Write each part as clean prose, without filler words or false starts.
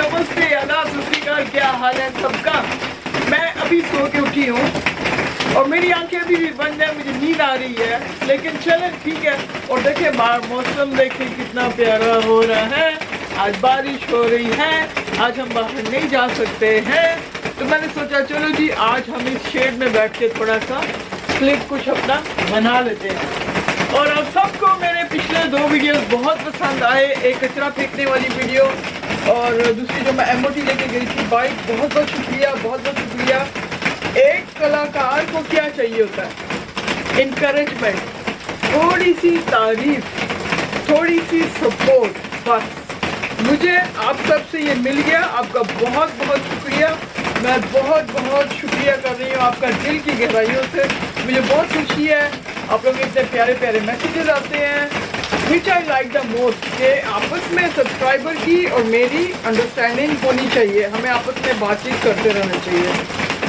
नमस्ते, आदाब, सत श्री अकाल, क्या हाल है सबका। मैं अभी सो के उठी हूँ और मेरी आंखें अभी भी बंद है, मुझे नींद आ रही है, लेकिन चलें ठीक है। और देखिए बाहर मौसम देखिए कितना प्यारा हो रहा है। आज बारिश हो रही है, आज हम बाहर नहीं जा सकते हैं, तो मैंने सोचा चलो जी आज हम इस शेड में बैठ के थोड़ा सा क्लिप कुछ अपना बना लेते हैं। और आप सबको मेरे पिछले 2 वीडियोस बहुत पसंद आए, एक कचरा फेंकने वाली वीडियो और दूसरी जो मैं एमओटी लेके गई थी बाइक। बहुत बहुत शुक्रिया, बहुत बहुत शुक्रिया। एक कलाकार को क्या चाहिए होता है? इनकरेजमेंट, थोड़ी सी तारीफ, थोड़ी सी सपोर्ट, बस मुझे आप सबसे ये मिल गया। आपका बहुत बहुत शुक्रिया। मैं बहुत बहुत शुक्रिया कर रही हूँ आपका दिल की गहराइयों से। मुझे बहुत खुशी है, आप लोग इतने प्यारे प्यारे मैसेजेस आते हैं विच आई लाइक द मोस्ट। के आपस में सब्सक्राइबर की और मेरी अंडरस्टैंडिंग होनी चाहिए, हमें आपस में बातचीत करते रहना चाहिए।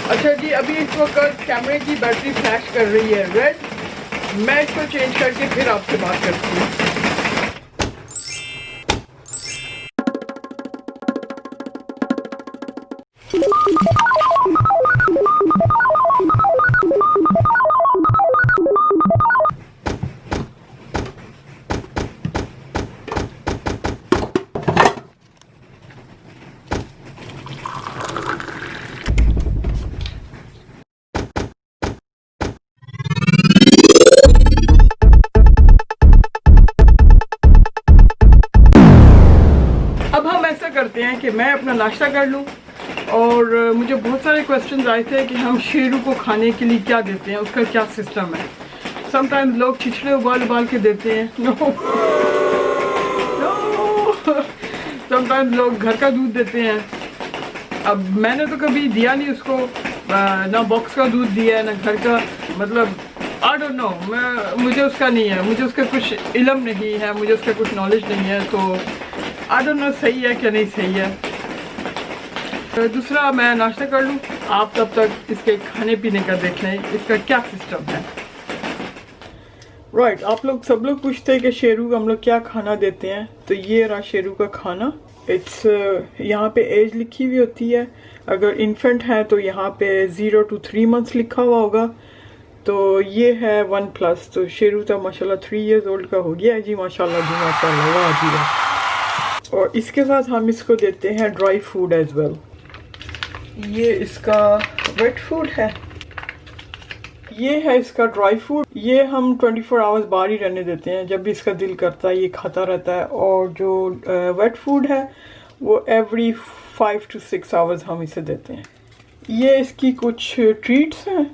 अच्छा जी, अभी इस वक्त कैमरे की बैटरी फ्लैश कर रही है रेड। मैं इसको चेंज करके फिर आपसे बात करती हूँ। अब हम ऐसा करते हैं कि मैं अपना नाश्ता कर लूँ। और मुझे बहुत सारे क्वेश्चंस आए थे कि हम शेरू को खाने के लिए क्या देते हैं, उसका क्या सिस्टम है। समटाइम्स लोग छिछले उबाल के देते हैं, नो समटाइम्स लोग घर का दूध देते हैं। अब मैंने तो कभी दिया नहीं उसको, ना बॉक्स का दूध दिया है ना घर का, मतलब आई डोंट नो, मुझे उसका नहीं है, मुझे उसका कुछ इल्म नहीं है, मुझे उसका कुछ नॉलेज नहीं है, तो आई डोंट नो सही है क्या नहीं सही है। दूसरा मैं नाश्ता कर लूँ, आप तब तक इसके खाने पीने का देख लें इसका क्या सिस्टम है। राइट, आप लोग सब लोग पूछते हैं कि शेरू को हम लोग क्या खाना देते हैं, तो ये रहा शेरू का खाना। इट्स यहाँ पे एज लिखी हुई होती है, अगर इन्फेंट है तो यहाँ पे 0 to 3 months लिखा हुआ होगा, तो ये है 1+। तो शेरू तो माशाल्लाह 3 years old का हो गया है जी, माशाल्लाह जी माशाल्लाह, वाह जी वाह। और इसके साथ हम इसको देते हैं ड्राई फूड एज वेल। ये इसका वेट फूड है, ये है इसका ड्राई फूड। ये हम 24 hours बाहर ही रहने देते हैं, जब भी इसका दिल करता है ये खाता रहता है। और जो वेट फूड है वो एवरी 5 to 6 hours हम इसे देते हैं। ये इसकी कुछ ट्रीट्स हैं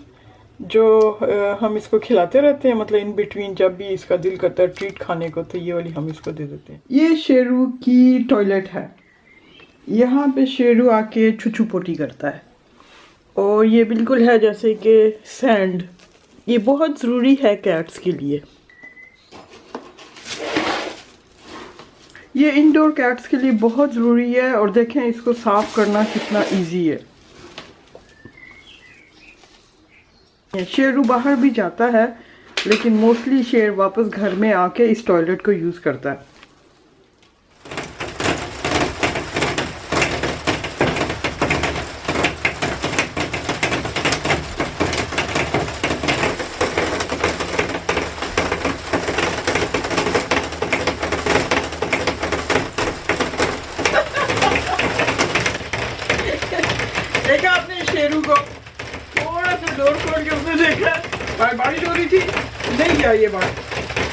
जो हम इसको खिलाते रहते हैं, मतलब इन बिटवीन जब भी इसका दिल करता है ट्रीट खाने को, तो ये वाली हम इसको दे देते हैं। ये शेरू की टॉयलेट है, यहाँ पे शेरू आके छुछू पोटी करता है और ये बिल्कुल है जैसे कि सैंड। ये बहुत ज़रूरी है कैट्स के लिए, ये इंडोर कैट्स के लिए बहुत ज़रूरी है। और देखें इसको साफ करना कितना इजी है। शेरू बाहर भी जाता है, लेकिन मोस्टली शेर वापस घर में आके इस टॉयलेट को यूज़ करता है। देखा आपने शेरू को, थोड़ा सा डोर खोल के उसने देखा, बारिश हो रही थी, नहीं किया ये बात।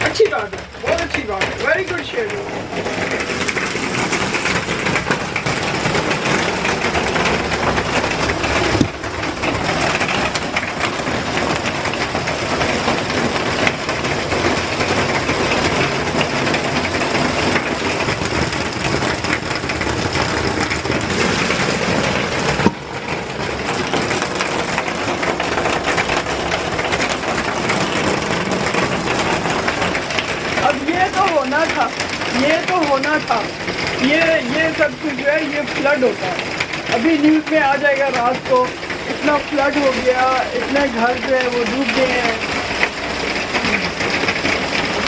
अच्छी बात है, बहुत अच्छी बात है, वेरी गुड शेरू। ये तो होना था, ये सब कुछ जो है ये फ्लड होता है। अभी न्यूज़ में आ जाएगा रात को, इतना फ्लड हो गया, इतने घर जो है वो डूब गए हैं।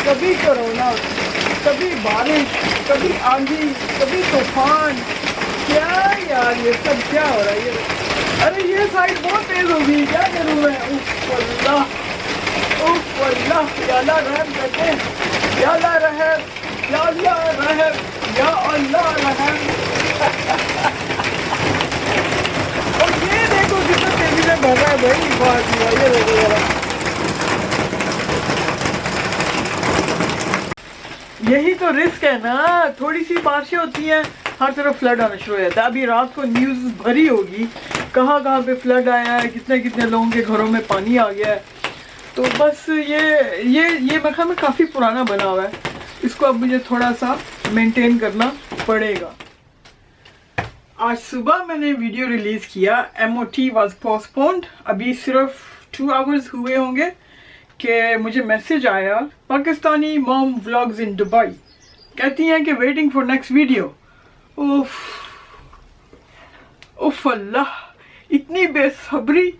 कभी कोरोना, कभी बारिश, कभी आंधी, कभी तूफान, क्या यार ये सब क्या हो रहा है अरे ये साइड बहुत तेज हो गई, क्या करूँ मैं। उफ अल्लाह या अल्लाह रहम करते, या अल्लाह रहम, या अल्लाह रहम, या अल्लाह रहम। और ये देखो कितना तेजी से भर रहा है भाई, बात ये देखो जरा। यही तो रिस्क है ना, थोड़ी सी बारिशें होती हैं हर तरफ फ्लड आना शुरू हो जाता है। अभी रात को न्यूज़ भरी होगी कहाँ कहाँ पे फ्लड आया है, कितने कितने लोगों के घरों में पानी आ गया है। तो बस ये मकान में काफ़ी पुराना बना हुआ है, इसको अब मुझे थोड़ा सा मेंटेन करना पड़ेगा। आज सुबह मैंने वीडियो रिलीज़ किया, MOT वॉज पोस्टपोन्ड। अभी सिर्फ 2 आवर्स हुए होंगे कि मुझे मैसेज आया, Pakistani mom vlogs in Dubai, कहती हैं कि वेटिंग फॉर नेक्स्ट वीडियो। उफ अल्लाह, इतनी बेसब्री,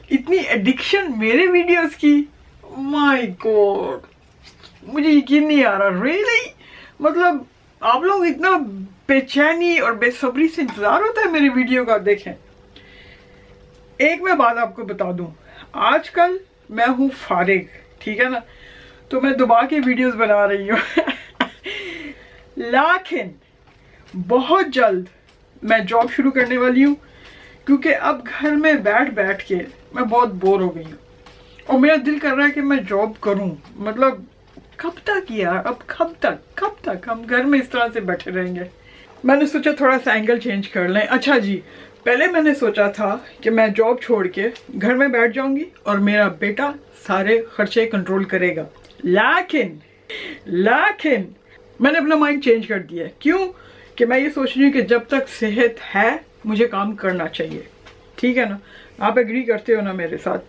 इतनी एडिक्शन मेरे वीडियोस की, माय गॉड, मुझे यकीन नहीं आ रहा। रियली मतलब आप लोग इतना बेचैनी और बेसब्री से इंतजार होता है मेरी वीडियो का। देखें, एक मैं बात आपको बता दूं, आजकल मैं हूँ फारिग, ठीक है ना, तो मैं दुबा की वीडियोस बना रही हूँ लेकिन बहुत जल्द मैं जॉब शुरू करने वाली हूँ, क्योंकि अब घर में बैठ बैठ के मैं बहुत बोर हो गई हूँ और मेरा दिल कर रहा है कि मैं जॉब करूँ। मतलब कब तक यार, अब कब तक हम घर में इस तरह से बैठे रहेंगे। मैंने सोचा थोड़ा सा एंगल चेंज कर लें। अच्छा जी, पहले मैंने सोचा था कि मैं जॉब छोड़ के घर में बैठ जाऊंगी और मेरा बेटा सारे खर्चे कंट्रोल करेगा, लेकिन मैंने अपना माइंड चेंज कर दिया है। क्यों? कि मैं ये सोच रही हूँ कि जब तक सेहत है मुझे काम करना चाहिए, ठीक है ना। आप एग्री करते हो ना मेरे साथ।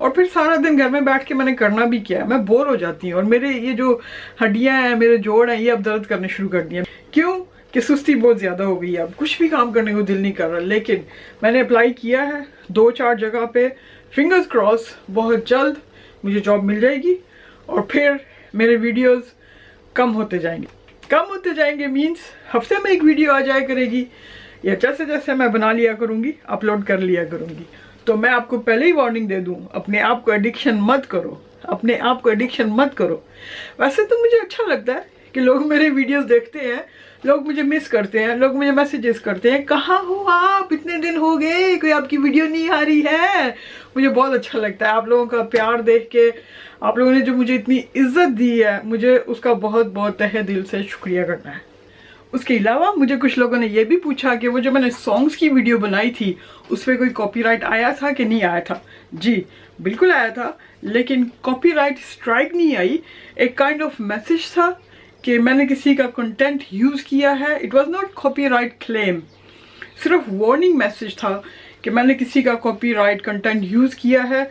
और फिर सारा दिन घर में बैठ के मैंने करना भी क्या है, मैं बोर हो जाती हूँ और मेरे ये जो हड्डियाँ हैं, मेरे जोड़ हैं, ये अब दर्द करने शुरू कर दिए। क्यों? कि सुस्ती बहुत ज़्यादा हो गई है, अब कुछ भी काम करने को दिल नहीं कर रहा। लेकिन मैंने अप्लाई किया है 2-4 जगह पे, फिंगर्स क्रॉस बहुत जल्द मुझे जॉब मिल जाएगी और फिर मेरे वीडियोस कम होते जाएंगे मीन्स हफ्ते में एक वीडियो आ जाया करेगी, या जैसे जैसे मैं बना लिया करूँगी अपलोड कर लिया करूँगी। तो मैं आपको पहले ही वार्निंग दे दूँ, अपने आप को एडिक्शन मत करो। वैसे तो मुझे अच्छा लगता है कि लोग मेरे वीडियोस देखते हैं, लोग मुझे मिस करते हैं, लोग मुझे मैसेजेस करते हैं, कहाँ हो आप, इतने दिन हो गए, कोई आपकी वीडियो नहीं आ रही है। मुझे बहुत अच्छा लगता है आप लोगों का प्यार देख के, आप लोगों ने जो मुझे इतनी इज्जत दी है, मुझे उसका बहुत बहुत तहे दिल से शुक्रिया करना है। उसके अलावा मुझे कुछ लोगों ने ये भी पूछा कि वो जो मैंने सॉन्ग्स की वीडियो बनाई थी उस पर कोई कॉपीराइट आया था कि नहीं आया था। जी बिल्कुल आया था, लेकिन कॉपीराइट स्ट्राइक नहीं आई। एक काइंड ऑफ मैसेज था कि मैंने किसी का कंटेंट यूज़ किया है। It was not copyright claim, सिर्फ वार्निंग मैसेज था कि मैंने किसी का कॉपीराइट कंटेंट यूज़ किया है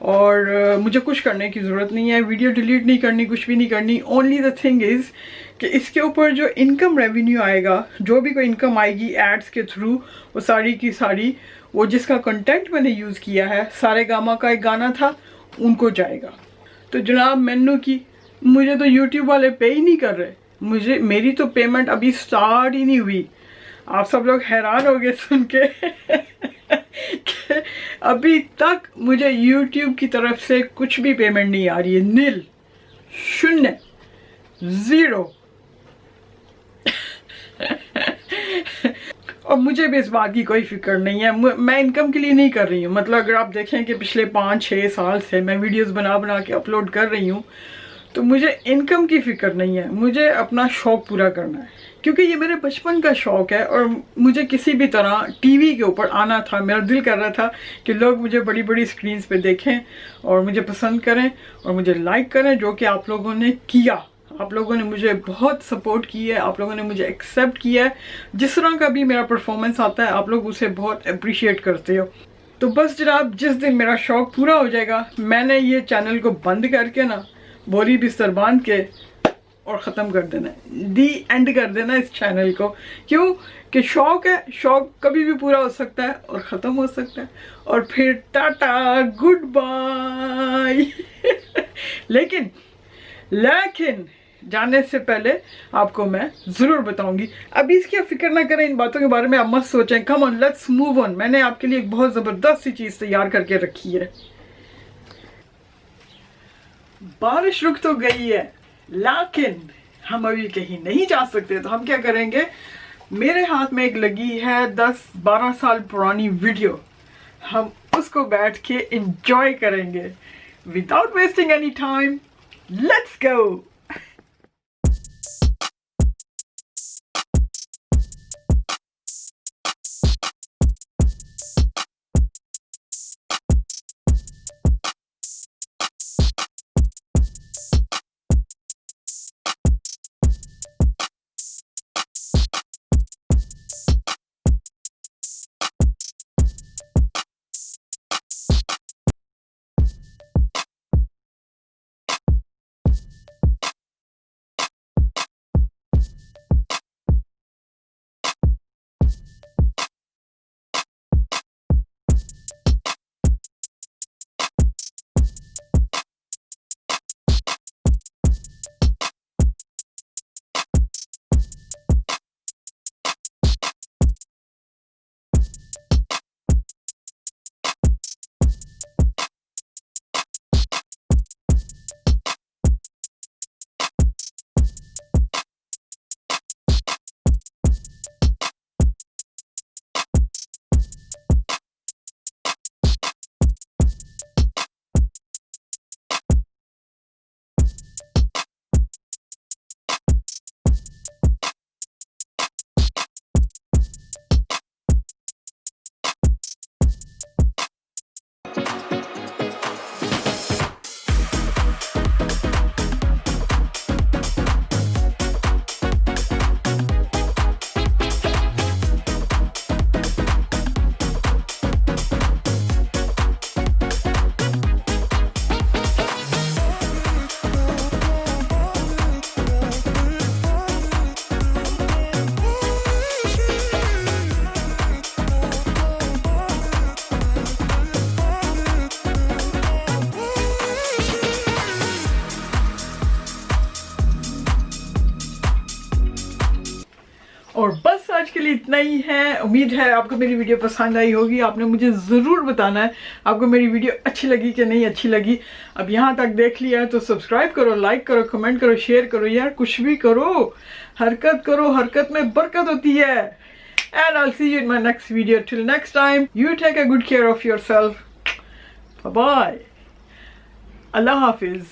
और मुझे कुछ करने की ज़रूरत नहीं है, वीडियो डिलीट नहीं करनी, कुछ भी नहीं करनी। ओनली द थिंग इज़ कि इसके ऊपर जो इनकम रेवेन्यू आएगा, जो भी कोई इनकम आएगी एड्स के थ्रू, वो सारी की सारी वो जिसका कंटेंट मैंने यूज़ किया है, सारे गामा का एक गाना था, उनको जाएगा। तो जनाब मेनू की, मुझे तो यूट्यूब वाले पे ही नहीं कर रहे, मेरी तो पेमेंट अभी स्टार्ट ही नहीं हुई। आप सब लोग हैरान हो गए सुन के कि अभी तक मुझे YouTube की तरफ से कुछ भी पेमेंट नहीं आ रही है, नील, शून्य, 0। और मुझे भी इस बात की कोई फिक्र नहीं है, मैं इनकम के लिए नहीं कर रही हूँ। मतलब अगर आप देखें कि पिछले 5-6 साल से मैं वीडियोस बना के अपलोड कर रही हूँ, तो मुझे इनकम की फिक्र नहीं है, मुझे अपना शौक़ पूरा करना है, क्योंकि ये मेरे बचपन का शौक़ है और मुझे किसी भी तरह टीवी के ऊपर आना था। मेरा दिल कर रहा था कि लोग मुझे बड़ी बड़ी स्क्रीन्स पे देखें और मुझे पसंद करें और मुझे लाइक करें, जो कि आप लोगों ने किया। आप लोगों ने मुझे बहुत सपोर्ट की है, आप लोगों ने मुझे एक्सेप्ट किया है। जिस तरह का भी मेरा परफॉर्मेंस आता है आप लोग उसे बहुत अप्रिशिएट करते हो। तो बस जनाब, जिस दिन मेरा शौक़ पूरा हो जाएगा, मैंने ये चैनल को बंद करके ना बोरी बिस्तर बांध के और ख़त्म कर देना है, दी एंड कर देना इस चैनल को। क्यों? कि शौक़ है, शौक़ कभी भी पूरा हो सकता है और ख़त्म हो सकता है, और फिर टाटा गुड बाय। लेकिन जाने से पहले आपको मैं ज़रूर बताऊंगी। अभी इसकी आप फिक्र ना करें, इन बातों के बारे में आप मत सोचें। Come on let's move on. मैंने आपके लिए एक बहुत ज़बरदस्त सी चीज़ तैयार करके रखी है। बारिश रुक तो गई है, लेकिन हम अभी कहीं नहीं जा सकते, तो हम क्या करेंगे, मेरे हाथ में एक लगी है 10-12 साल पुरानी वीडियो, हम उसको बैठ के एंजॉय करेंगे। Without wasting any time, let's go. और बस आज के लिए इतना ही है। उम्मीद है आपको मेरी वीडियो पसंद आई होगी। आपने मुझे ज़रूर बताना है आपको मेरी वीडियो अच्छी लगी कि नहीं अच्छी लगी। अब यहाँ तक देख लिया है तो सब्सक्राइब करो, लाइक करो, कमेंट करो, शेयर करो, यार कुछ भी करो, हरकत करो, हरकत में बरकत होती है। And I will see you in my next video. Till next time, you take a good care of yourself. Bye bye, अल्लाह हाफिज।